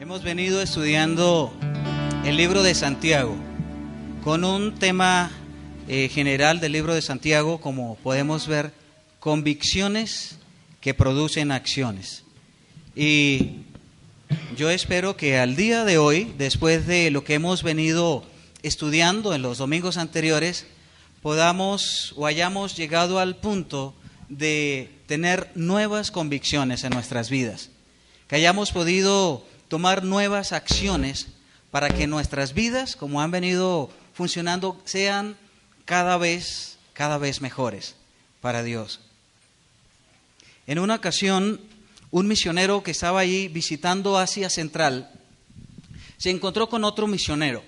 Hemos venido estudiando el libro de Santiago con un tema general del libro de Santiago, como podemos ver, convicciones que producen acciones. Y yo espero que al día de hoy, después de lo que hemos venido estudiando en los domingos anteriores, podamos o hayamos llegado al punto de tener nuevas convicciones en nuestras vidas, que hayamos podido tomar nuevas acciones para que nuestras vidas, como han venido funcionando, sean cada vez mejores para Dios. En una ocasión, un misionero que estaba allí visitando Asia Central se encontró con otro misionero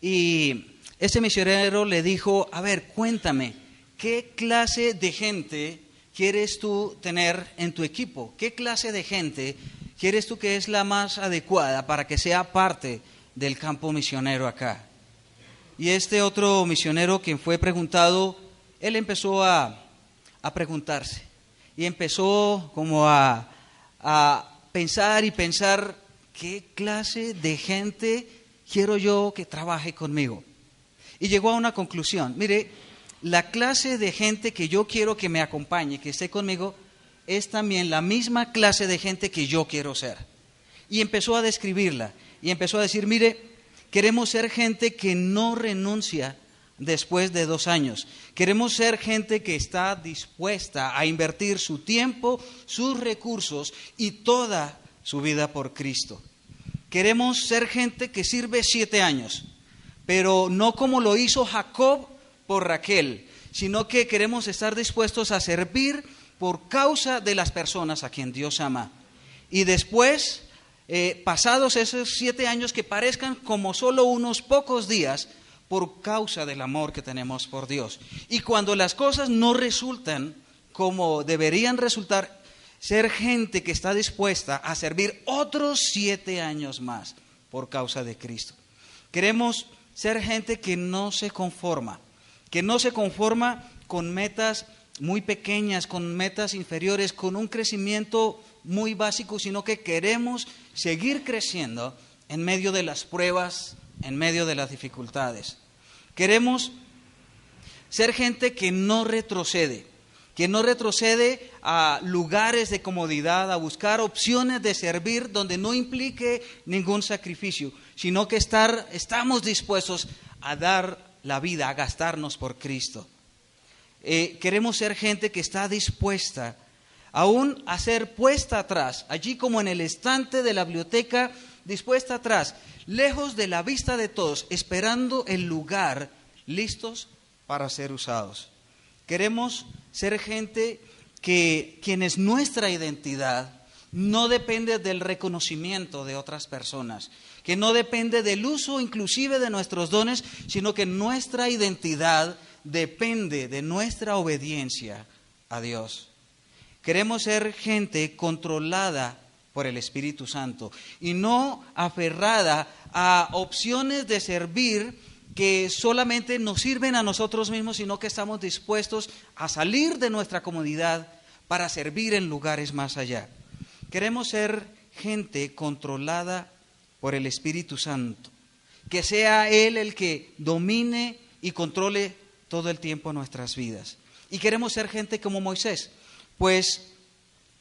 y ese misionero le dijo: a ver, cuéntame, ¿qué clase de gente quieres tú tener en tu equipo? ¿Qué clase de gente quieres tú que es la más adecuada para que sea parte del campo misionero acá? Y este otro misionero, quien fue preguntado, él empezó a preguntarse y empezó como a pensar y pensar: ¿qué clase de gente quiero yo que trabaje conmigo? Y llegó a una conclusión: mire, la clase de gente que yo quiero que me acompañe, que esté conmigo, es también la misma clase de gente que yo quiero ser. Y empezó a describirla y empezó a decir: mire, queremos ser gente que no renuncia después de 2 años. Queremos ser gente que está dispuesta a invertir su tiempo, sus recursos y toda su vida por Cristo. Queremos ser gente que sirve 7 años, pero no como lo hizo Jacob por Raquel, sino que queremos estar dispuestos a servir por causa de las personas a quien Dios ama. Y después, pasados esos 7 años, que parezcan como solo unos pocos días, por causa del amor que tenemos por Dios. Y cuando las cosas no resultan como deberían resultar, ser gente que está dispuesta a servir otros 7 años más por causa de Cristo. Queremos ser gente que no se conforma con metas muy pequeñas, con metas inferiores, con un crecimiento muy básico, sino que queremos seguir creciendo en medio de las pruebas, en medio de las dificultades. Queremos ser gente que no retrocede a lugares de comodidad, a buscar opciones de servir donde no implique ningún sacrificio, sino que estamos dispuestos a dar la vida, a gastarnos por Cristo. Queremos ser gente que está dispuesta aún a ser puesta atrás, allí como en el estante de la biblioteca, dispuesta atrás, lejos de la vista de todos, esperando el lugar, listos para ser usados. Queremos ser gente quienes nuestra identidad no depende del reconocimiento de otras personas, que no depende del uso inclusive de nuestros dones, sino que nuestra identidad depende de nuestra obediencia a Dios. Queremos ser gente controlada por el Espíritu Santo y no aferrada a opciones de servir que solamente nos sirven a nosotros mismos, sino que estamos dispuestos a salir de nuestra comodidad para servir en lugares más allá. Queremos ser gente controlada por el Espíritu Santo, que sea Él el que domine y controle todo el tiempo nuestras vidas. Y queremos ser gente como Moisés, pues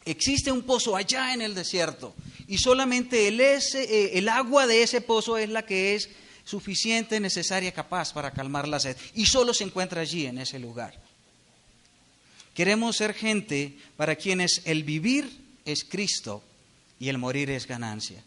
existe un pozo allá en el desierto y solamente el agua de ese pozo es la que es suficiente, necesaria, capaz para calmar la sed, y solo se encuentra allí en ese lugar. Queremos ser gente para quienes el vivir es Cristo y el morir es ganancia.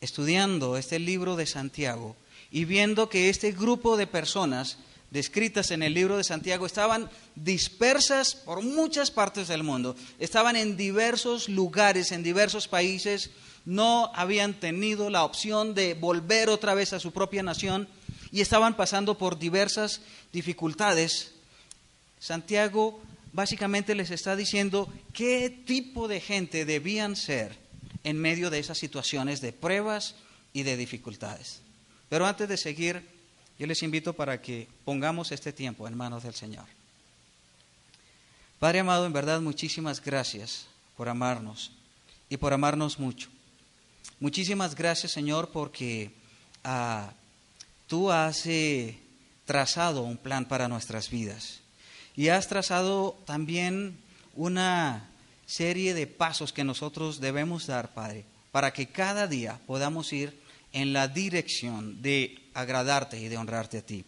Estudiando este libro de Santiago y viendo que este grupo de personas descritas en el libro de Santiago estaban dispersas por muchas partes del mundo, estaban en diversos lugares, en diversos países, no habían tenido la opción de volver otra vez a su propia nación y estaban pasando por diversas dificultades. Santiago básicamente les está diciendo qué tipo de gente debían ser en medio de esas situaciones de pruebas y de dificultades. Pero antes de seguir, yo les invito para que pongamos este tiempo en manos del Señor. Padre amado, en verdad muchísimas gracias por amarnos y por amarnos mucho. muchísimas gracias, Señor, porque tú has trazado un plan para nuestras vidas y has trazado también una serie de pasos que nosotros debemos dar, Padre, para que cada día podamos ir en la dirección de agradarte y de honrarte a ti.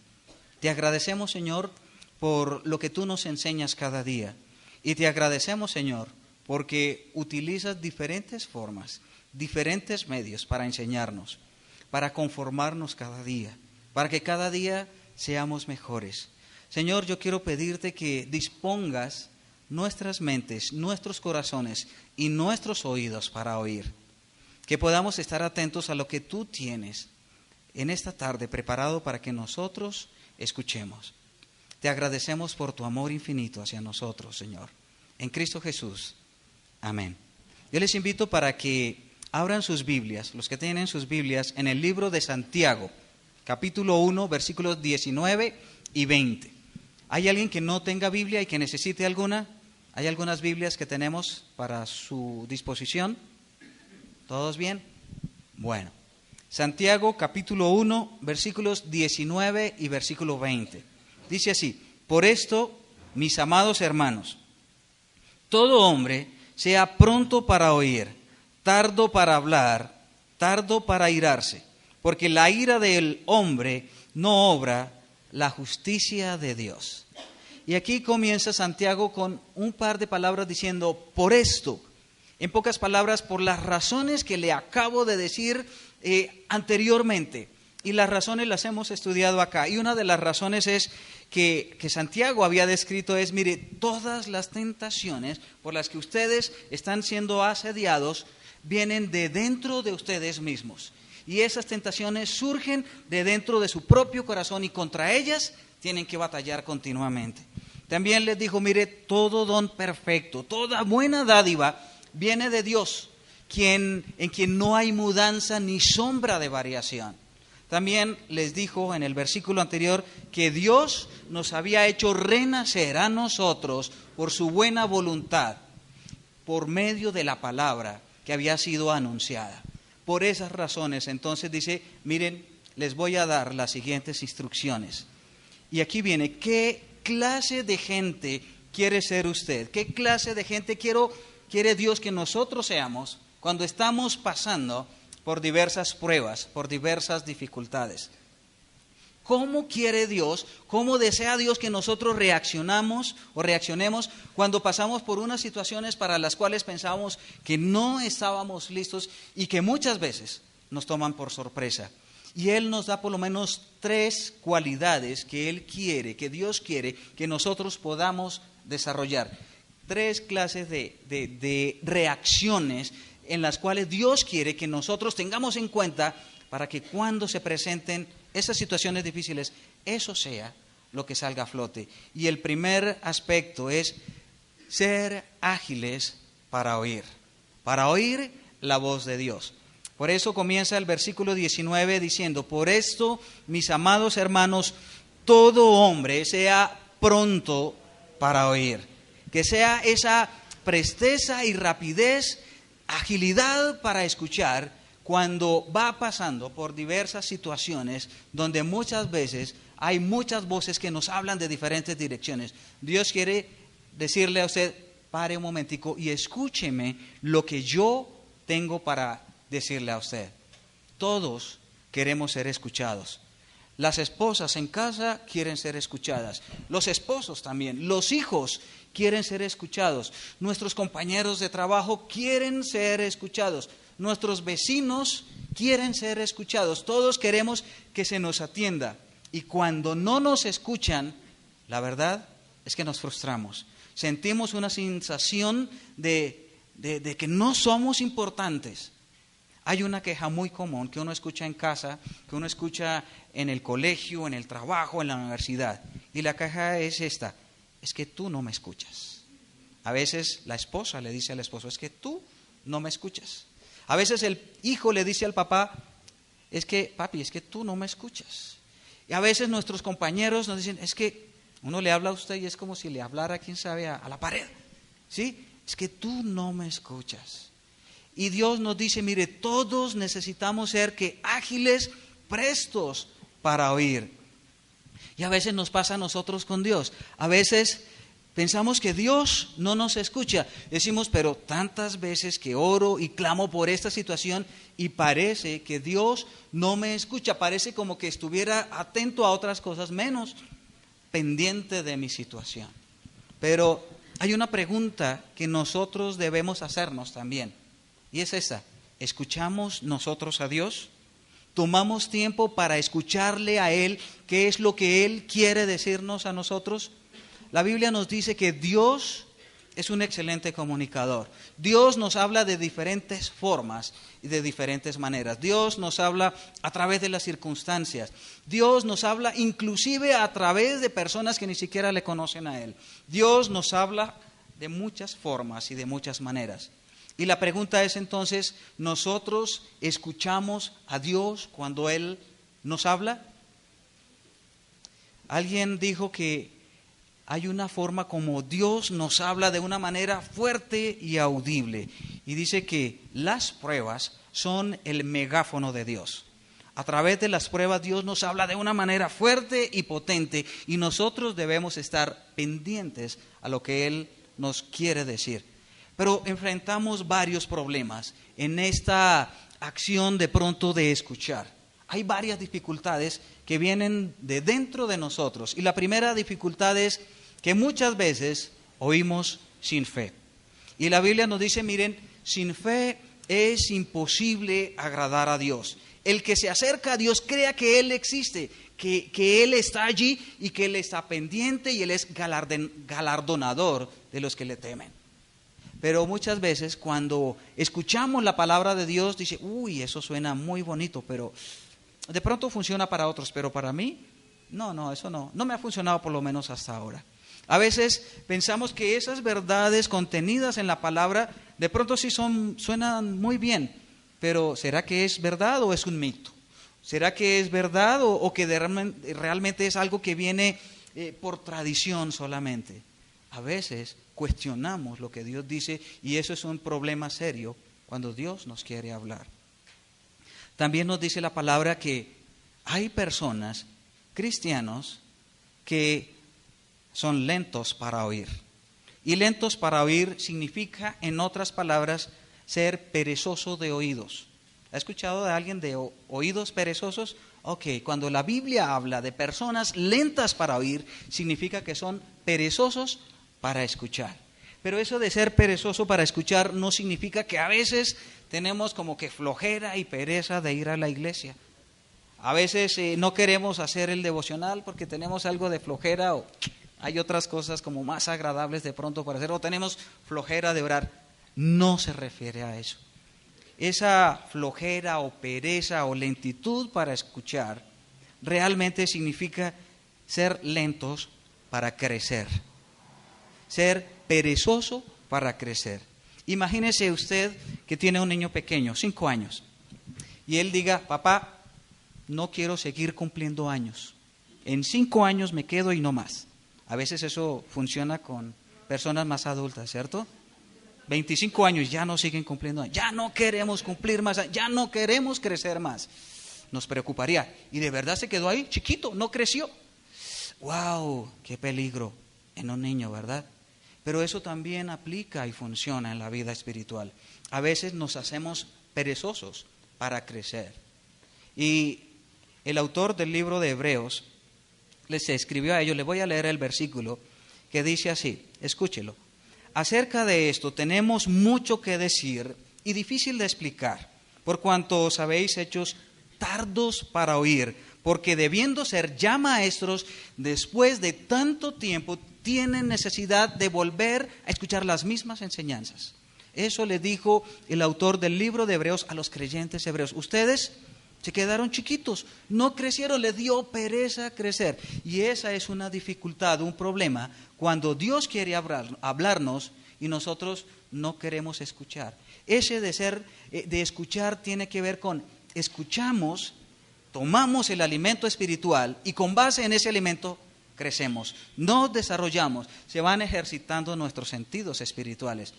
Te agradecemos, Señor, por lo que tú nos enseñas cada día. Y te agradecemos, Señor, porque utilizas diferentes formas, diferentes medios para enseñarnos, para conformarnos cada día, para que cada día seamos mejores. Señor, yo quiero pedirte que dispongas nuestras mentes, nuestros corazones y nuestros oídos para oír. Que podamos estar atentos a lo que tú tienes en esta tarde preparado para que nosotros escuchemos. Te agradecemos por tu amor infinito hacia nosotros, Señor. En Cristo Jesús. Amén. Yo les invito para que abran sus Biblias, los que tienen sus Biblias, en el libro de Santiago, capítulo 1, versículos 19 y 20. ¿Hay alguien que no tenga Biblia y que necesite alguna? ¿Hay algunas Biblias que tenemos para su disposición? ¿Todos bien? Bueno. Santiago, capítulo 1, versículos 19 y versículo 20. Dice así: por esto, mis amados hermanos, todo hombre sea pronto para oír, tardo para hablar, tardo para irarse, porque la ira del hombre no obra la justicia de Dios. Y aquí comienza Santiago con un par de palabras diciendo, por esto, en pocas palabras, por las razones que le acabo de decir anteriormente. Y las razones las hemos estudiado acá. Y una de las razones es que Santiago había descrito es, mire, todas las tentaciones por las que ustedes están siendo asediados vienen de dentro de ustedes mismos. Y esas tentaciones surgen de dentro de su propio corazón y contra ellas tienen que batallar continuamente. También les dijo, mire, todo don perfecto, toda buena dádiva viene de Dios, en quien no hay mudanza ni sombra de variación. También les dijo en el versículo anterior que Dios nos había hecho renacer a nosotros por su buena voluntad, por medio de la palabra que había sido anunciada. Por esas razones, entonces dice, miren, les voy a dar las siguientes instrucciones. Y aquí viene, ¿qué clase de gente quiere ser usted? ¿Qué clase de gente quiere Dios que nosotros seamos cuando estamos pasando por diversas pruebas, por diversas dificultades? ¿Cómo quiere Dios, cómo desea Dios que nosotros reaccionemos cuando pasamos por unas situaciones para las cuales pensamos que no estábamos listos y que muchas veces nos toman por sorpresa? Y Él nos da por lo menos 3 cualidades que Él quiere, que Dios quiere que nosotros podamos desarrollar. 3 clases de reacciones en las cuales Dios quiere que nosotros tengamos en cuenta para que cuando se presenten esas situaciones difíciles, eso sea lo que salga a flote. Y el primer aspecto es ser ágiles para oír la voz de Dios. Por eso comienza el versículo 19 diciendo, por esto, mis amados hermanos, todo hombre sea pronto para oír. Que sea esa presteza y rapidez, agilidad para escuchar cuando va pasando por diversas situaciones donde muchas veces hay muchas voces que nos hablan de diferentes direcciones. Dios quiere decirle a usted, pare un momentico y escúcheme lo que yo tengo para decirle a usted. Todos queremos ser escuchados. Las esposas en casa quieren ser escuchadas. Los esposos también. Los hijos quieren ser escuchados. Nuestros compañeros de trabajo quieren ser escuchados. Nuestros vecinos quieren ser escuchados. Todos queremos que se nos atienda. Y cuando no nos escuchan, la verdad es que nos frustramos. Sentimos una sensación de que no somos importantes. Hay una queja muy común que uno escucha en casa, que uno escucha en el colegio, en el trabajo, en la universidad. Y la queja es esta, es que tú no me escuchas. A veces la esposa le dice al esposo, es que tú no me escuchas. A veces el hijo le dice al papá, es que papi, es que tú no me escuchas. Y a veces nuestros compañeros nos dicen, es que uno le habla a usted y es como si le hablara, quién sabe, a la pared. ¿Sí? Es que tú no me escuchas. Y Dios nos dice, mire, todos necesitamos ser que ágiles, prestos para oír. Y a veces nos pasa a nosotros con Dios. A veces pensamos que Dios no nos escucha. Decimos, pero tantas veces que oro y clamo por esta situación y parece que Dios no me escucha. Parece como que estuviera atento a otras cosas, menos pendiente de mi situación. Pero hay una pregunta que nosotros debemos hacernos también. Y es esta: ¿escuchamos nosotros a Dios? ¿Tomamos tiempo para escucharle a Él? ¿Qué es lo que Él quiere decirnos a nosotros? La Biblia nos dice que Dios es un excelente comunicador. Dios nos habla de diferentes formas y de diferentes maneras. Dios nos habla a través de las circunstancias. Dios nos habla inclusive a través de personas que ni siquiera le conocen a Él. Dios nos habla de muchas formas y de muchas maneras. Y la pregunta es entonces, ¿nosotros escuchamos a Dios cuando Él nos habla? Alguien dijo que hay una forma como Dios nos habla de una manera fuerte y audible. Y dice que las pruebas son el megáfono de Dios. A través de las pruebas Dios nos habla de una manera fuerte y potente y nosotros debemos estar pendientes a lo que Él nos quiere decir. Pero enfrentamos varios problemas en esta acción de pronto de escuchar. Hay varias dificultades que vienen de dentro de nosotros. Y la primera dificultad es que muchas veces oímos sin fe. Y la Biblia nos dice, miren, sin fe es imposible agradar a Dios. El que se acerca a Dios crea que Él existe, que Él está allí y que Él está pendiente y Él es galardonador de los que le temen. Pero muchas veces cuando escuchamos la palabra de Dios, dice, uy, eso suena muy bonito, pero de pronto funciona para otros, pero para mí, no, eso no me ha funcionado por lo menos hasta ahora. A veces pensamos que esas verdades contenidas en la palabra, de pronto sí suenan muy bien, pero ¿será que es verdad o es un mito? ¿Será que es verdad o que realmente es algo que viene por tradición solamente? A veces cuestionamos lo que Dios dice y eso es un problema serio cuando Dios nos quiere hablar. También nos dice la palabra que hay personas, cristianos, que son lentos para oír. Y lentos para oír significa, en otras palabras, ser perezoso de oídos. ¿Ha escuchado de alguien de oídos perezosos? Ok, cuando la Biblia habla de personas lentas para oír, significa que son perezosos para escuchar. Pero eso de ser perezoso para escuchar no significa que a veces tenemos como que flojera y pereza de ir a la iglesia. A veces no queremos hacer el devocional porque tenemos algo de flojera o hay otras cosas como más agradables de pronto para hacer o tenemos flojera de orar. No se refiere a eso. Esa flojera o pereza o lentitud para escuchar realmente significa ser lentos para crecer. Ser perezoso para crecer. Imagínese usted que tiene un niño pequeño, 5 años, y él diga, papá, no quiero seguir cumpliendo años. En 5 años me quedo y no más. A veces eso funciona con personas más adultas, ¿cierto? 25 años ya no siguen cumpliendo años. Ya no queremos cumplir más, ya no queremos crecer más. Nos preocuparía. Y de verdad se quedó ahí, chiquito, no creció. ¡Wow! ¡Qué peligro en un niño!, ¿verdad? Pero eso también aplica y funciona en la vida espiritual. A veces nos hacemos perezosos para crecer. Y el autor del libro de Hebreos les escribió a ellos, les voy a leer el versículo que dice así, escúchelo. Acerca de esto tenemos mucho que decir y difícil de explicar, por cuanto os habéis hechos tardos para oír, porque debiendo ser ya maestros, después de tanto tiempo, tienen necesidad de volver a escuchar las mismas enseñanzas. Eso le dijo el autor del libro de Hebreos a los creyentes hebreos. Ustedes se quedaron chiquitos, no crecieron, les dio pereza crecer. Y esa es una dificultad, un problema, cuando Dios quiere hablarnos y nosotros no queremos escuchar. Ese de escuchar tiene que ver con escuchamos, tomamos el alimento espiritual y con base en ese alimento crecemos, nos desarrollamos, se van ejercitando nuestros sentidos espirituales.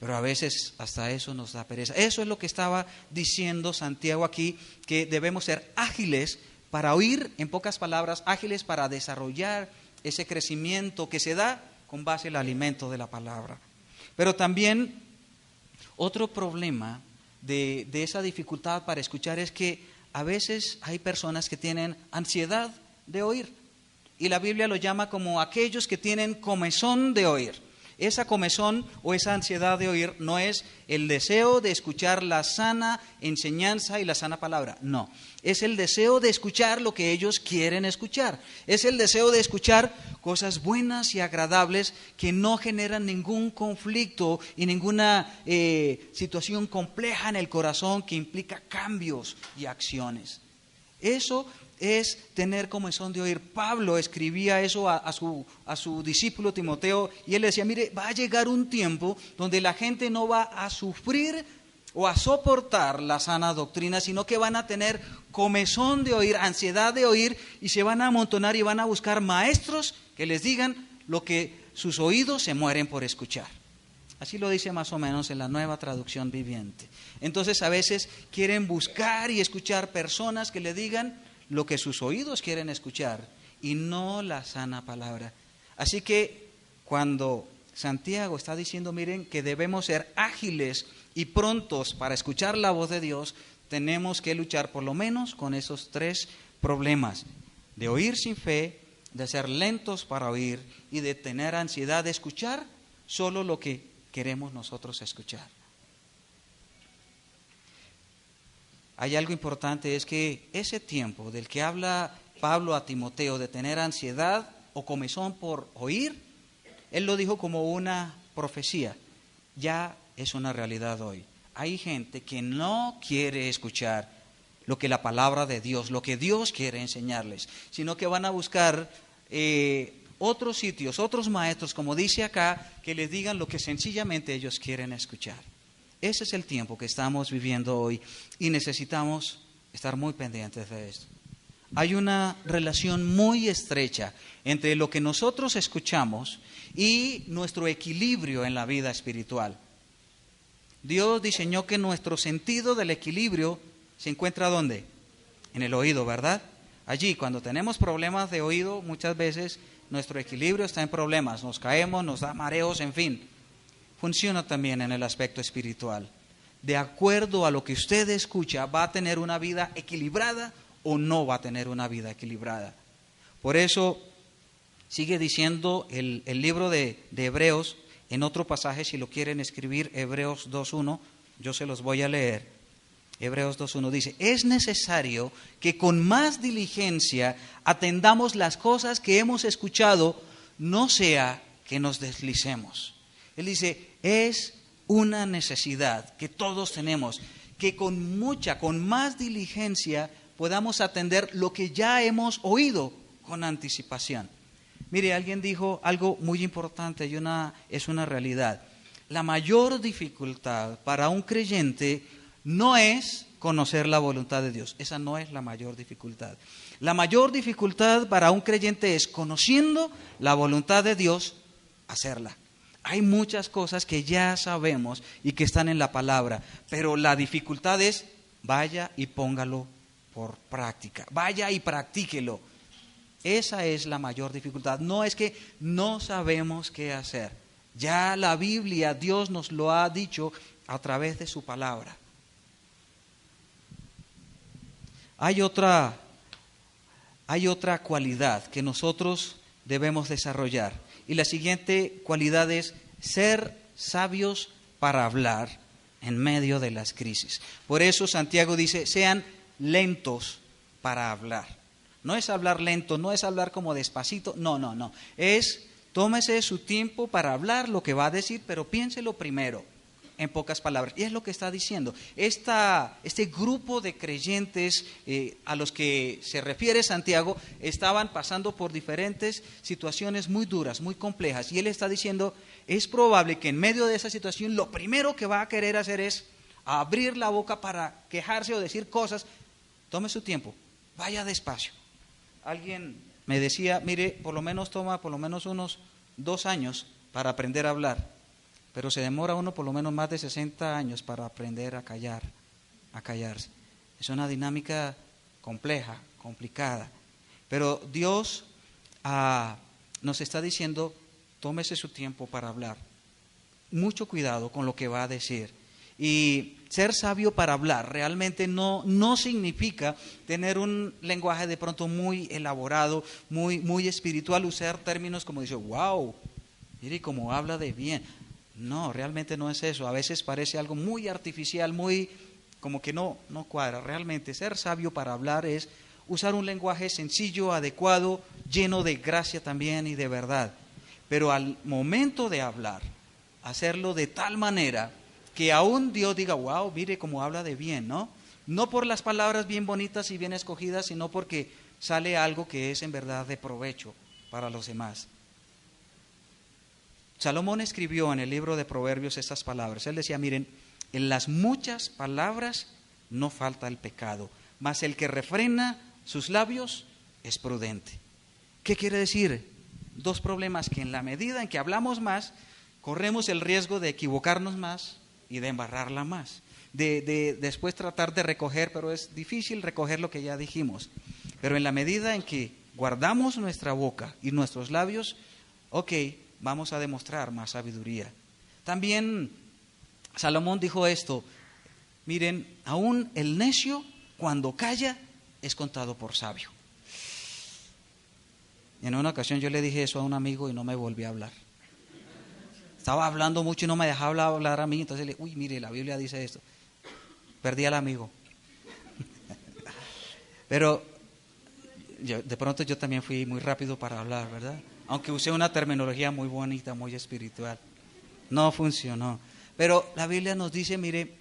pero a veces hasta eso nos da pereza. Eso es lo que estaba diciendo Santiago aquí, que debemos ser ágiles para oír, en pocas palabras, ágiles para desarrollar ese crecimiento que se da con base en el alimento de la palabra. Pero también otro problema de esa dificultad para escuchar es que a veces hay personas que tienen ansiedad de oír, y la Biblia lo llama como aquellos que tienen comezón de oír. Esa comezón o esa ansiedad de oír no es el deseo de escuchar la sana enseñanza y la sana palabra, no. Es el deseo de escuchar lo que ellos quieren escuchar. Es el deseo de escuchar cosas buenas y agradables que no generan ningún conflicto y ninguna situación compleja en el corazón que implica cambios y acciones. Eso es tener comezón de oír. Pablo escribía eso a su discípulo Timoteo, y él le decía, mire, va a llegar un tiempo donde la gente no va a sufrir o a soportar la sana doctrina, sino que van a tener comezón de oír, ansiedad de oír, y se van a amontonar y van a buscar maestros que les digan lo que sus oídos se mueren por escuchar. Así lo dice más o menos en la Nueva Traducción Viviente. Entonces a veces quieren buscar y escuchar personas que le digan lo que sus oídos quieren escuchar y no la sana palabra. Así que cuando Santiago está diciendo, miren, que debemos ser ágiles y prontos para escuchar la voz de Dios, tenemos que luchar por lo menos con esos tres problemas: de oír sin fe, de ser lentos para oír y de tener ansiedad de escuchar solo lo que queremos nosotros escuchar. Hay algo importante, es que ese tiempo del que habla Pablo a Timoteo de tener ansiedad o comezón por oír, él lo dijo como una profecía, ya es una realidad hoy. Hay gente que no quiere escuchar lo que la palabra de Dios, lo que Dios quiere enseñarles, sino que van a buscar otros sitios, otros maestros, como dice acá, que les digan lo que sencillamente ellos quieren escuchar. Ese es el tiempo que estamos viviendo hoy y necesitamos estar muy pendientes de esto. Hay una relación muy estrecha entre lo que nosotros escuchamos y nuestro equilibrio en la vida espiritual. Dios diseñó que nuestro sentido del equilibrio se encuentra ¿dónde? En el oído, ¿verdad? Allí, cuando tenemos problemas de oído, muchas veces nuestro equilibrio está en problemas, nos caemos, nos da mareos, en fin. Funciona también en el aspecto espiritual. De acuerdo a lo que usted escucha, ¿va a tener una vida equilibrada o no va a tener una vida equilibrada? Por eso sigue diciendo el libro de Hebreos, en otro pasaje, si lo quieren escribir, Hebreos 2.1, yo se los voy a leer. Hebreos 2.1 dice, es necesario que con más diligencia atendamos las cosas que hemos escuchado, no sea que nos deslicemos. Él dice, es una necesidad que todos tenemos, que con más diligencia podamos atender lo que ya hemos oído con anticipación. Mire, alguien dijo algo muy importante y es una realidad. La mayor dificultad para un creyente no es conocer la voluntad de Dios. Esa no es la mayor dificultad. La mayor dificultad para un creyente es, conociendo la voluntad de Dios, hacerla. Hay muchas cosas que ya sabemos y que están en la palabra, pero la dificultad es, vaya y póngalo por práctica, vaya y practíquelo. Esa es la mayor dificultad. No es que no sabemos qué hacer. Ya la Biblia, Dios nos lo ha dicho a través de su palabra. Hay otra cualidad que nosotros debemos desarrollar. Y la siguiente cualidad es ser sabios para hablar en medio de las crisis. Por eso Santiago dice, sean lentos para hablar. No es hablar lento, no es hablar como despacito, no. Es, tómese su tiempo para hablar lo que va a decir, pero piénselo primero, en pocas palabras. Y es lo que está diciendo. Este grupo de creyentes a los que se refiere Santiago estaban pasando por diferentes situaciones muy duras, muy complejas. Y él está diciendo, es probable que en medio de esa situación lo primero que va a querer hacer es abrir la boca para quejarse o decir cosas. Tome su tiempo, vaya despacio. Alguien me decía, mire, toma por lo menos unos 2 años para aprender a hablar. pero se demora uno por lo menos más de 60 años para aprender a callar, a callarse. Es una dinámica compleja, complicada, pero Dios nos está diciendo, tómese su tiempo para hablar. Mucho cuidado con lo que va a decir. Y ser sabio para hablar realmente no significa tener un lenguaje de pronto muy elaborado, muy espiritual, usar términos como dice, wow, mire cómo habla de bien. No, realmente no es eso. A veces parece algo muy artificial, muy como que no cuadra. Realmente ser sabio para hablar es usar un lenguaje sencillo, adecuado, lleno de gracia también y de verdad. Pero al momento de hablar, hacerlo de tal manera que aún Dios diga, wow, mire cómo habla de bien, ¿no? No por las palabras bien bonitas y bien escogidas, sino porque sale algo que es en verdad de provecho para los demás. Salomón escribió en el libro de Proverbios estas palabras. Él decía, miren, en las muchas palabras no falta el pecado, mas el que refrena sus labios es prudente. ¿Qué quiere decir? Dos problemas: que en la medida en que hablamos más, corremos el riesgo de equivocarnos más y de embarrarla más, de después tratar de recoger, pero es difícil recoger lo que ya dijimos. Pero en la medida en que guardamos nuestra boca y nuestros labios, vamos a demostrar más sabiduría. También Salomón dijo esto, miren, aún el necio cuando calla es contado por sabio. En una ocasión yo le dije eso a un amigo y no me volví a hablar. Estaba hablando mucho y no me dejaba hablar a mí, entonces le dije, mire, la Biblia dice esto. Perdí al amigo. Pero de pronto yo también fui muy rápido para hablar, ¿verdad? Aunque usé una terminología muy bonita, muy espiritual. No funcionó. Pero la Biblia nos dice, mire,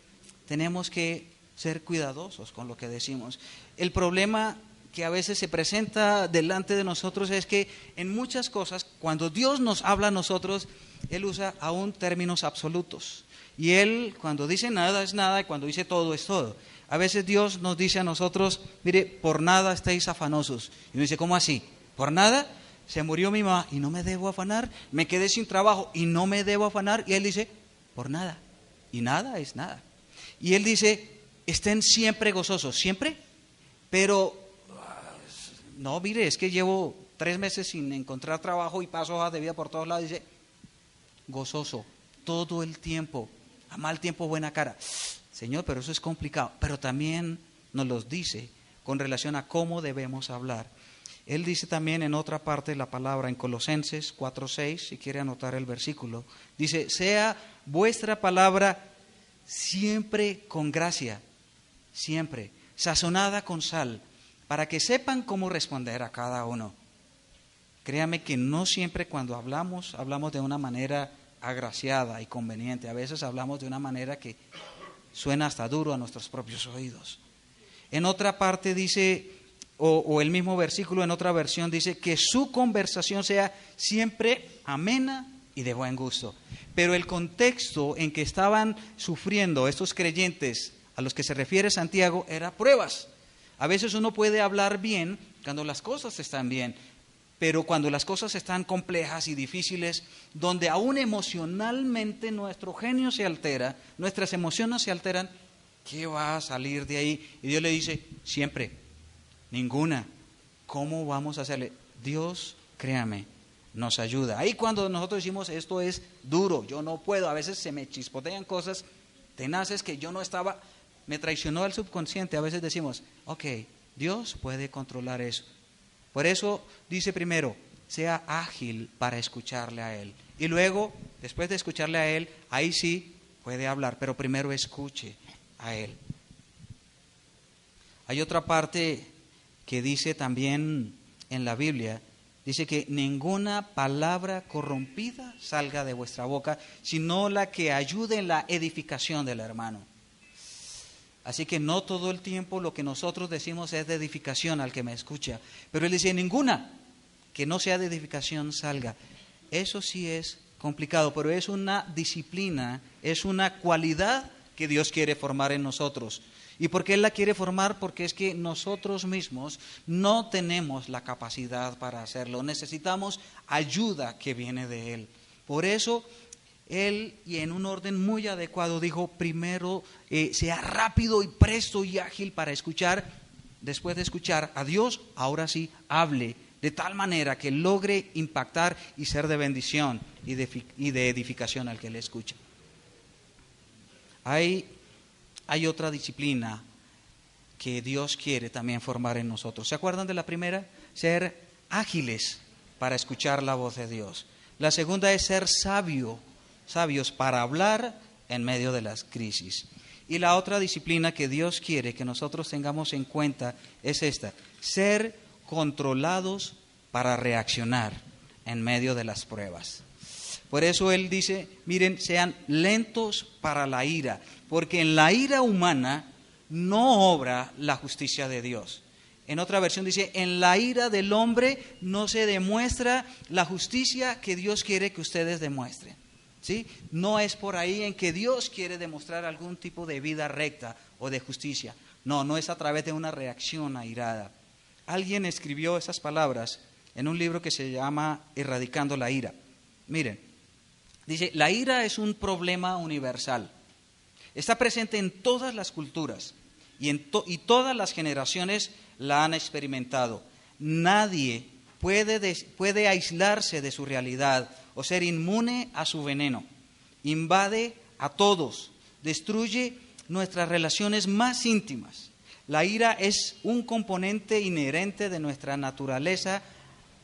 tenemos que ser cuidadosos con lo que decimos. El problema que a veces se presenta delante de nosotros es que en muchas cosas, cuando Dios nos habla a nosotros, Él usa aún términos absolutos. Y Él, cuando dice nada es nada, y cuando dice todo es todo. A veces Dios nos dice a nosotros, mire, por nada estáis afanosos. Y uno dice, ¿cómo así? ¿Por nada? Se murió mi mamá y no me debo afanar. Me quedé sin trabajo y no me debo afanar. Y Él dice, por nada. Y nada es nada. Y Él dice, estén siempre gozosos. ¿Siempre? Pero, no, mire, es que llevo 3 meses sin encontrar trabajo y paso hojas de vida por todos lados. Dice, gozoso, todo el tiempo. A mal tiempo, buena cara. Señor, pero eso es complicado. Pero también nos los dice con relación a cómo debemos hablar. Él dice también en otra parte de la palabra, en Colosenses 4:6, si quiere anotar el versículo, dice, sea vuestra palabra siempre con gracia, siempre, sazonada con sal, para que sepan cómo responder a cada uno. Créame que no siempre cuando hablamos de una manera agraciada y conveniente. A veces hablamos de una manera que suena hasta duro a nuestros propios oídos. En otra parte dice, o el mismo versículo en otra versión dice, que su conversación sea siempre amena y de buen gusto. Pero el contexto en que estaban sufriendo estos creyentes a los que se refiere Santiago era pruebas. A veces uno puede hablar bien cuando las cosas están bien, pero cuando las cosas están complejas y difíciles, donde aún emocionalmente nuestro genio se altera, nuestras emociones se alteran, ¿qué va a salir de ahí? Y Dios le dice, siempre, ninguna. ¿Cómo vamos a hacerle? Dios, créame, nos ayuda. Ahí cuando nosotros decimos, esto es duro, yo no puedo, a veces se me chispotean cosas tenaces que yo no estaba, me traicionó el subconsciente, a veces decimos, Dios puede controlar eso. Por eso dice primero, sea ágil para escucharle a Él. Y luego, después de escucharle a Él, ahí sí puede hablar, pero primero escuche a Él. Hay otra parte que dice también en la Biblia, dice que ninguna palabra corrompida salga de vuestra boca, sino la que ayude en la edificación del hermano. Así que no todo el tiempo lo que nosotros decimos es de edificación al que me escucha. Pero Él dice, ninguna que no sea de edificación salga. Eso sí es complicado, pero es una disciplina, es una cualidad que Dios quiere formar en nosotros. ¿Y por qué Él la quiere formar? Porque es que nosotros mismos no tenemos la capacidad para hacerlo. Necesitamos ayuda que viene de Él. Por eso Él, y en un orden muy adecuado, dijo: primero sea rápido y presto y ágil para escuchar. Después de escuchar a Dios, ahora sí hable de tal manera que logre impactar y ser de bendición y de edificación al que le escucha. Hay otra disciplina que Dios quiere también formar en nosotros. ¿Se acuerdan de la primera? Ser ágiles para escuchar la voz de Dios. La segunda es ser sabios para hablar en medio de las crisis. Y la otra disciplina que Dios quiere que nosotros tengamos en cuenta es esta: ser controlados para reaccionar en medio de las pruebas. Por eso Él dice, miren, sean lentos para la ira, porque en la ira humana no obra la justicia de Dios. En otra versión dice, en la ira del hombre no se demuestra la justicia que Dios quiere que ustedes demuestren. ¿Sí? No es por ahí en que Dios quiere demostrar algún tipo de vida recta o de justicia. No es a través de una reacción airada. Alguien escribió esas palabras en un libro que se llama Erradicando la ira. Miren, dice, la ira es un problema universal. Está presente en todas las culturas y todas las generaciones la han experimentado. Nadie puede aislarse de su realidad o ser inmune a su veneno. Invade a todos, destruye nuestras relaciones más íntimas. La ira es un componente inherente de nuestra naturaleza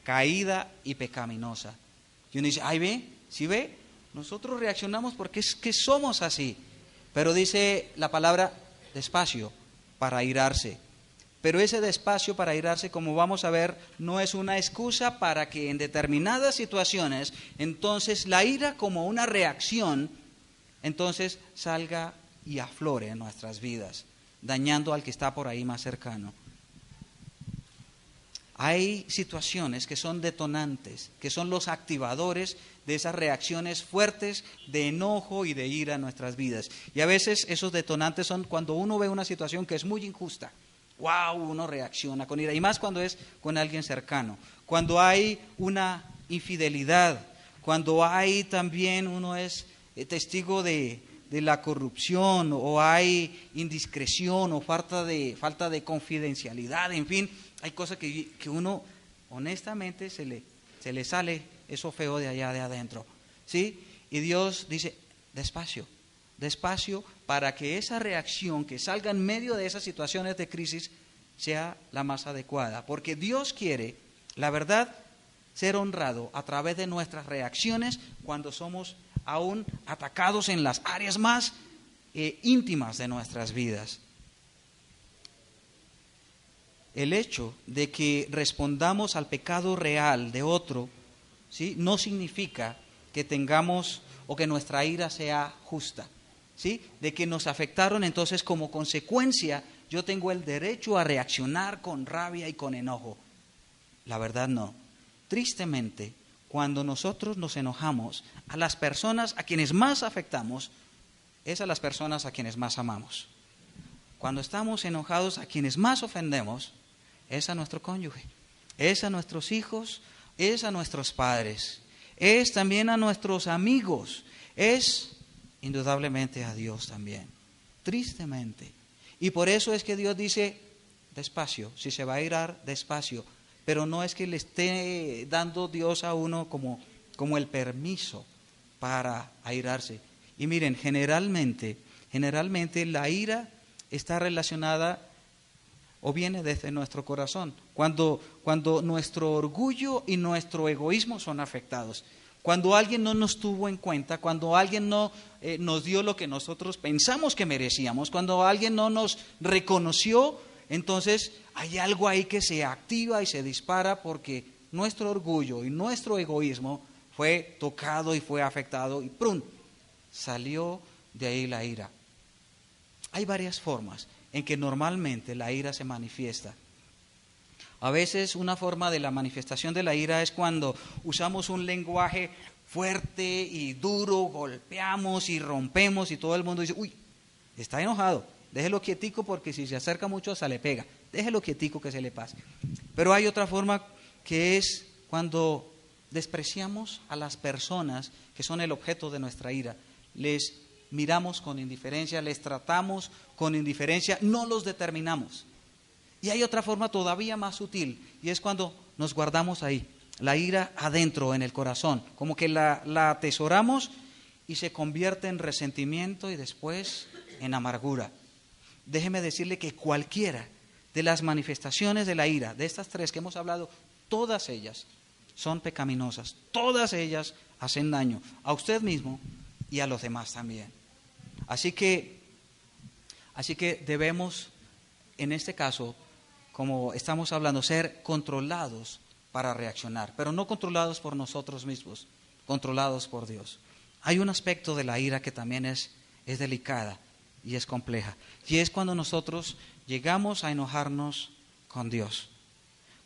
caída y pecaminosa. Y uno dice, ay, ve, ¿sí ve? Nosotros reaccionamos porque es que somos así. Pero dice la palabra despacio para airarse. Pero ese despacio para airarse, como vamos a ver, no es una excusa para que en determinadas situaciones, entonces la ira como una reacción, entonces salga y aflore en nuestras vidas, dañando al que está por ahí más cercano. Hay situaciones que son detonantes, que son los activadores de esas reacciones fuertes de enojo y de ira en nuestras vidas. Y a veces esos detonantes son cuando uno ve una situación que es muy injusta. ¡Wow! Uno reacciona con ira. Y más cuando es con alguien cercano. Cuando hay una infidelidad. Cuando hay también, uno es testigo de la corrupción. O hay indiscreción o falta de confidencialidad. En fin, hay cosas que uno honestamente se le sale eso feo de allá de adentro. ¿Sí? Y Dios dice, despacio para que esa reacción que salga en medio de esas situaciones de crisis sea la más adecuada. Porque Dios quiere, la verdad, ser honrado a través de nuestras reacciones cuando somos aún atacados en las áreas más íntimas de nuestras vidas. El hecho de que respondamos al pecado real de otro, ¿sí?, no significa que tengamos o que nuestra ira sea justa. ¿Sí? De que nos afectaron, entonces como consecuencia yo tengo el derecho a reaccionar con rabia y con enojo. La verdad no. Tristemente, cuando nosotros nos enojamos, a las personas a quienes más afectamos es a las personas a quienes más amamos. Cuando estamos enojados, a quienes más ofendemos es a nuestro cónyuge, es a nuestros hijos, es a nuestros padres, es también a nuestros amigos, es indudablemente a Dios también, tristemente. Y por eso es que Dios dice, despacio, si se va a irar, despacio. Pero no es que le esté dando Dios a uno como el permiso para airarse. Y miren, generalmente la ira está relacionada o viene desde nuestro corazón. Cuando nuestro orgullo y nuestro egoísmo son afectados. Cuando alguien no nos tuvo en cuenta, cuando alguien no nos dio lo que nosotros pensamos que merecíamos, cuando alguien no nos reconoció, entonces hay algo ahí que se activa y se dispara porque nuestro orgullo y nuestro egoísmo fue tocado y fue afectado y ¡prum!, salió de ahí la ira. Hay varias formas en que normalmente la ira se manifiesta. A veces una forma de la manifestación de la ira es cuando usamos un lenguaje fuerte y duro, golpeamos y rompemos y todo el mundo dice, uy, está enojado, déjelo quietico porque si se acerca mucho se le pega, déjelo quietico que se le pase. Pero hay otra forma que es cuando despreciamos a las personas que son el objeto de nuestra ira. Les miramos con indiferencia, les tratamos con indiferencia, no los determinamos. Y hay otra forma todavía más sutil, y es cuando nos guardamos ahí, la ira adentro en el corazón, como que la atesoramos y se convierte en resentimiento y después en amargura. Déjeme decirle que cualquiera de las manifestaciones de la ira, de estas tres que hemos hablado, todas ellas son pecaminosas, todas ellas hacen daño a usted mismo y a los demás también. Así que debemos, en este caso, como estamos hablando, ser controlados para reaccionar, pero no controlados por nosotros mismos, controlados por Dios. Hay un aspecto de la ira que también es delicada y es compleja, y es cuando nosotros llegamos a enojarnos con Dios.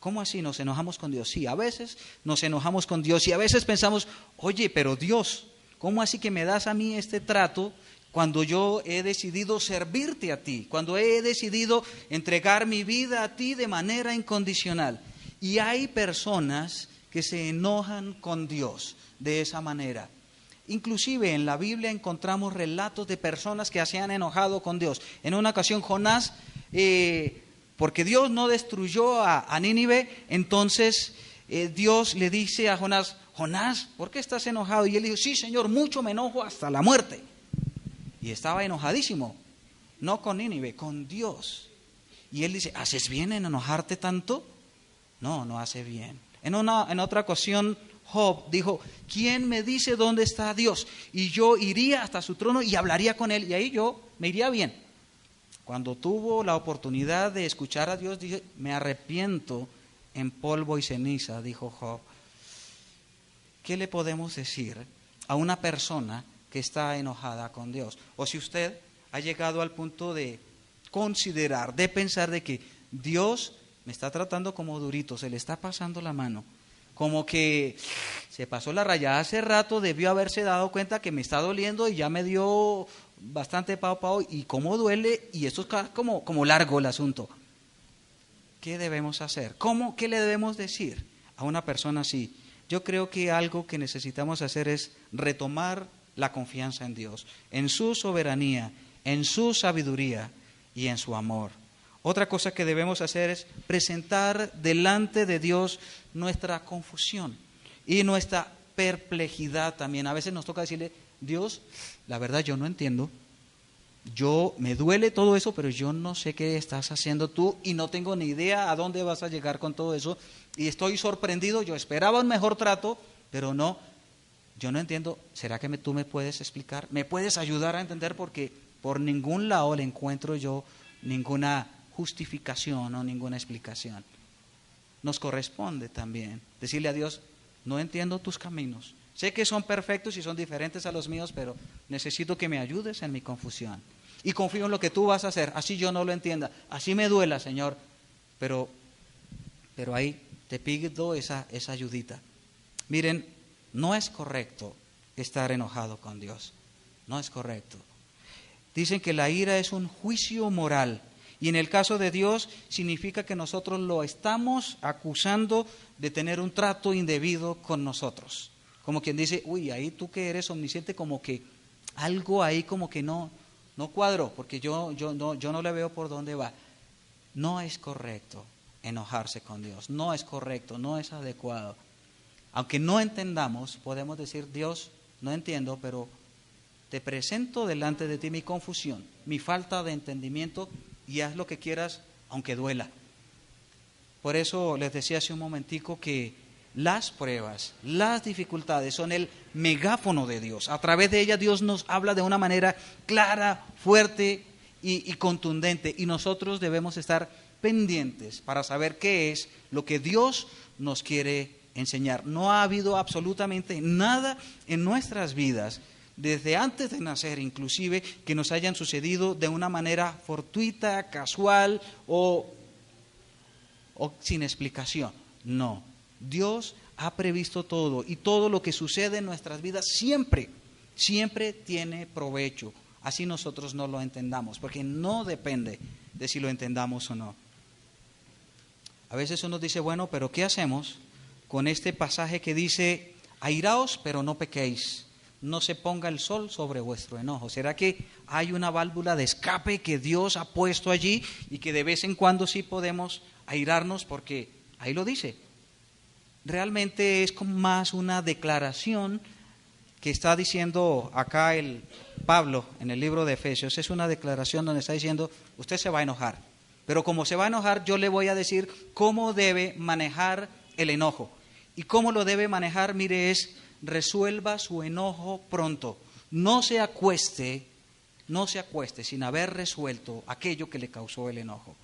¿Cómo así nos enojamos con Dios? Sí, a veces nos enojamos con Dios y a veces pensamos, oye, pero Dios, ¿cómo así que me das a mí este trato cuando yo he decidido servirte a ti, cuando he decidido entregar mi vida a ti de manera incondicional? Y hay personas que se enojan con Dios de esa manera. Inclusive en la Biblia encontramos relatos de personas que se han enojado con Dios. En una ocasión Jonás, porque Dios no destruyó a Nínive, entonces Dios le dice a Jonás, Jonás, ¿por qué estás enojado? Y él dijo, sí, Señor, mucho me enojo hasta la muerte. Y estaba enojadísimo, no con Nínive, con Dios. Y él dice, ¿haces bien en enojarte tanto? No, no hace bien. En otra ocasión Job dijo, ¿quién me dice dónde está Dios? Y yo iría hasta su trono y hablaría con él, y ahí yo me iría bien. Cuando tuvo la oportunidad de escuchar a Dios, dije, me arrepiento en polvo y ceniza, dijo Job. ¿Qué le podemos decir a una persona que está enojada con Dios? O si usted ha llegado al punto de considerar, de pensar de que Dios me está tratando como durito, se le está pasando la mano, como que se pasó la raya, hace rato debió haberse dado cuenta que me está doliendo y ya me dio bastante pao y cómo duele, y esto es como largo el asunto. ¿Qué debemos hacer? ¿Qué le debemos decir a una persona así? Yo creo que algo que necesitamos hacer es retomar la confianza en Dios, en su soberanía, en su sabiduría y en su amor. Otra cosa que debemos hacer es presentar delante de Dios nuestra confusión y nuestra perplejidad también. A veces nos toca decirle, Dios, la verdad yo no entiendo, me duele todo eso, pero yo no sé qué estás haciendo tú y no tengo ni idea a dónde vas a llegar con todo eso y estoy sorprendido, yo esperaba un mejor trato, pero no, yo no entiendo. ¿Será que tú me puedes explicar? ¿Me puedes ayudar a entender? Porque por ningún lado le encuentro yo ninguna justificación o ninguna explicación. Nos corresponde también decirle a Dios, no entiendo tus caminos, sé que son perfectos y son diferentes a los míos, pero necesito que me ayudes en mi confusión y confío en lo que tú vas a hacer, así yo no lo entienda, así me duela, Señor, pero ahí te pido esa ayudita. Miren, no es correcto estar enojado con Dios, no es correcto. Dicen que la ira es un juicio moral. Y en el caso de Dios significa que nosotros lo estamos acusando de tener un trato indebido con nosotros. Como quien dice, uy, ahí tú que eres omnisciente, como que algo ahí como que no cuadró, porque yo no le veo por dónde va. No es correcto enojarse con Dios, no es correcto, no es adecuado. Aunque no entendamos, podemos decir, Dios, no entiendo, pero te presento delante de ti mi confusión, mi falta de entendimiento, y haz lo que quieras, aunque duela. Por eso les decía hace un momentico que las pruebas, las dificultades son el megáfono de Dios. A través de ellas Dios nos habla de una manera clara, fuerte y contundente. Y nosotros debemos estar pendientes para saber qué es lo que Dios nos quiere enseñar. No ha habido absolutamente nada en nuestras vidas desde antes de nacer inclusive, que nos hayan sucedido de una manera fortuita, casual o sin explicación. No, Dios ha previsto todo y todo lo que sucede en nuestras vidas siempre tiene provecho. Así nosotros no lo entendamos, porque no depende de si lo entendamos o no. A veces uno dice, bueno, pero ¿qué hacemos con este pasaje que dice, airaos, pero no pequéis, no se ponga el sol sobre vuestro enojo. ¿Será que hay una válvula de escape que Dios ha puesto allí y que de vez en cuando sí podemos airarnos? Porque ahí lo dice. Realmente es como más una declaración que está diciendo acá el Pablo en el libro de Efesios. Es una declaración donde está diciendo, usted se va a enojar, pero como se va a enojar, yo le voy a decir cómo debe manejar el enojo. ¿Y cómo lo debe manejar? Mire, es resuelva su enojo pronto. No se acueste sin haber resuelto aquello que le causó el enojo.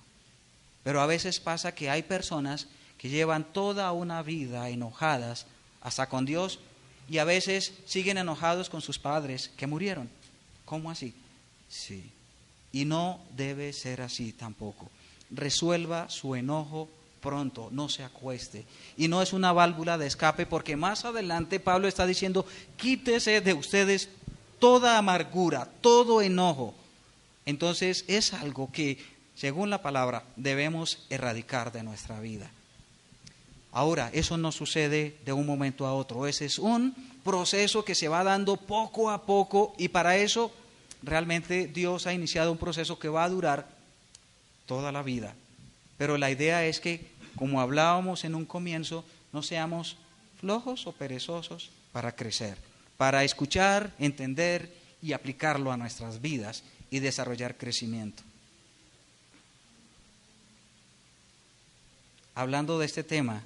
Pero a veces pasa que hay personas que llevan toda una vida enojadas hasta con Dios y a veces siguen enojados con sus padres que murieron. ¿Cómo así? Sí. Y no debe ser así tampoco. Resuelva su enojo pronto, no se acueste. Y no es una válvula de escape, porque más adelante Pablo está diciendo, quítese de ustedes toda amargura, todo enojo. Entonces es algo que, según la palabra, debemos erradicar de nuestra vida. Ahora, eso no sucede de un momento a otro, ese es un proceso que se va dando poco a poco, y para eso realmente Dios ha iniciado un proceso que va a durar toda la vida. Pero la idea es que, como hablábamos en un comienzo, no seamos flojos o perezosos para crecer, para escuchar, entender y aplicarlo a nuestras vidas y desarrollar crecimiento. Hablando de este tema,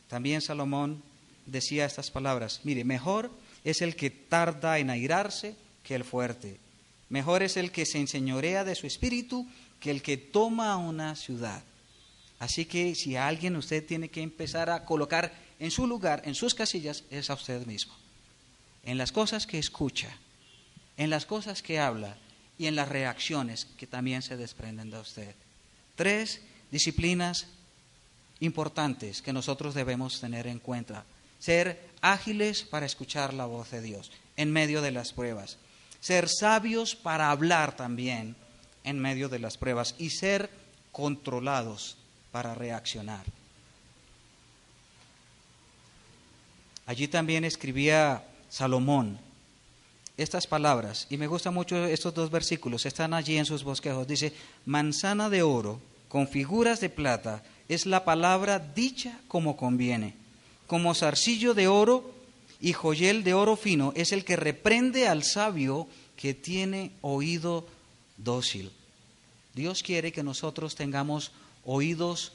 también Salomón decía estas palabras, mire, mejor es el que tarda en airarse que el fuerte, mejor es el que se enseñorea de su espíritu que el que toma una ciudad. Así que si a alguien usted tiene que empezar a colocar en su lugar, en sus casillas, es a usted mismo. En las cosas que escucha, en las cosas que habla y en las reacciones que también se desprenden de usted. 3 disciplinas importantes que nosotros debemos tener en cuenta. Ser ágiles para escuchar la voz de Dios en medio de las pruebas. Ser sabios para hablar también en medio de las pruebas. Y ser controlados para reaccionar. Allí también escribía Salomón estas palabras, y me gustan mucho estos 2 versículos, están allí en sus bosquejos. Dice, manzana de oro con figuras de plata es la palabra dicha como conviene, como zarcillo de oro y joyel de oro fino es el que reprende al sabio que tiene oído dócil. Dios quiere que nosotros tengamos oídos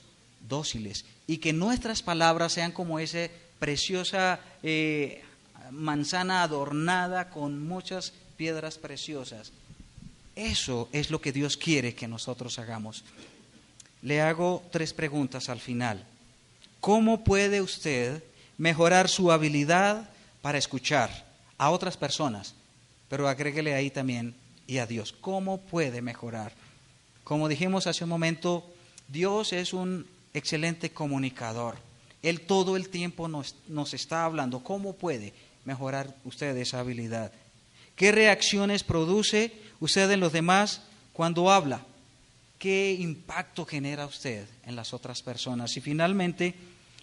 dóciles y que nuestras palabras sean como esa preciosa manzana adornada con muchas piedras preciosas. Eso es lo que Dios quiere que nosotros hagamos. Le hago 3 preguntas al final. ¿Cómo puede usted mejorar su habilidad para escuchar a otras personas? Pero agréguele ahí también y a Dios. ¿Cómo puede mejorar? Como dijimos hace un momento, Dios es un excelente comunicador. Él todo el tiempo nos está hablando. ¿Cómo puede mejorar usted esa habilidad? ¿Qué reacciones produce usted en los demás cuando habla? ¿Qué impacto genera usted en las otras personas? Y finalmente,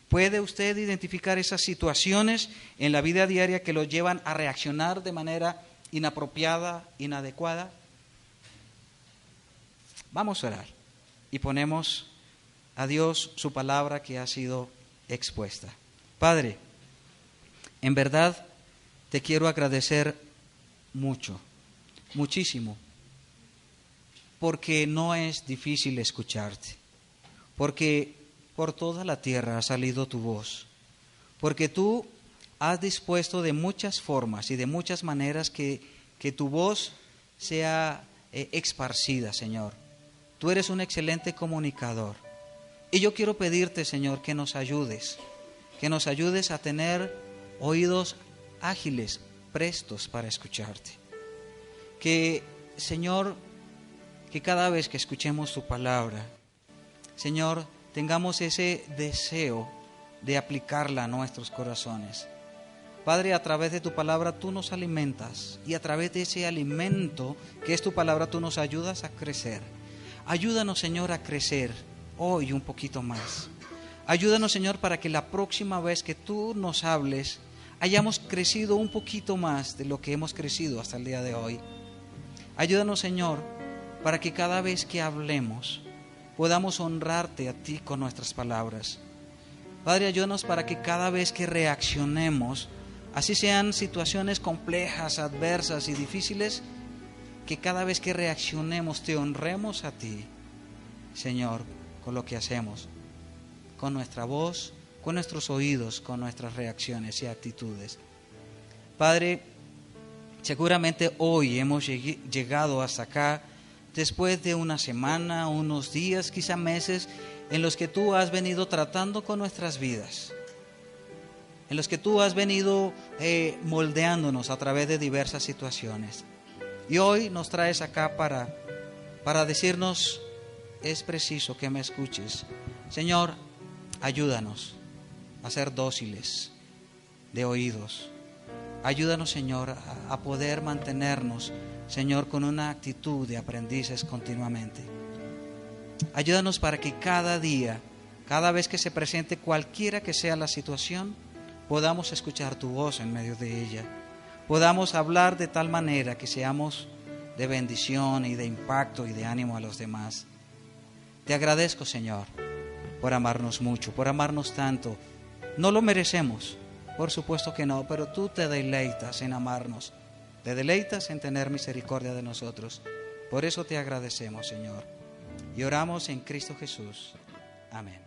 ¿puede usted identificar esas situaciones en la vida diaria que lo llevan a reaccionar de manera inapropiada, inadecuada? Vamos a orar y ponemos a Dios su palabra que ha sido expuesta. Padre, en verdad te quiero agradecer mucho, muchísimo, porque no es difícil escucharte, porque por toda la tierra ha salido tu voz, porque tú has dispuesto de muchas formas y de muchas maneras que tu voz sea esparcida, Señor. Tú eres un excelente comunicador. Y yo quiero pedirte, Señor, que nos ayudes a tener oídos ágiles, prestos para escucharte. Que, Señor, que cada vez que escuchemos tu palabra, Señor, tengamos ese deseo de aplicarla a nuestros corazones. Padre, a través de tu palabra tú nos alimentas y a través de ese alimento que es tu palabra tú nos ayudas a crecer. Ayúdanos, Señor, a crecer hoy un poquito más. Ayúdanos, Señor, para que la próxima vez que tú nos hables, hayamos crecido un poquito más de lo que hemos crecido hasta el día de hoy. Ayúdanos, Señor, para que cada vez que hablemos, podamos honrarte a ti con nuestras palabras. Padre, ayúdanos para que cada vez que reaccionemos, así sean situaciones complejas, adversas y difíciles, que cada vez que reaccionemos te honremos a ti, Señor, con lo que hacemos, con nuestra voz, con nuestros oídos, con nuestras reacciones y actitudes. Padre, seguramente hoy hemos llegado hasta acá después de una semana, unos días, quizá meses, en los que tú has venido tratando con nuestras vidas, en los que tú has venido moldeándonos a través de diversas situaciones. Y hoy nos traes acá para decirnos, es preciso que me escuches. Señor, ayúdanos a ser dóciles de oídos. Ayúdanos, Señor, a poder mantenernos, Señor, con una actitud de aprendices continuamente. Ayúdanos para que cada día, cada vez que se presente cualquiera que sea la situación, podamos escuchar tu voz en medio de ella. Podamos hablar de tal manera que seamos de bendición y de impacto y de ánimo a los demás. Te agradezco, Señor, por amarnos mucho, por amarnos tanto. No lo merecemos, por supuesto que no, pero tú te deleitas en amarnos, te deleitas en tener misericordia de nosotros. Por eso te agradecemos, Señor, y oramos en Cristo Jesús. Amén.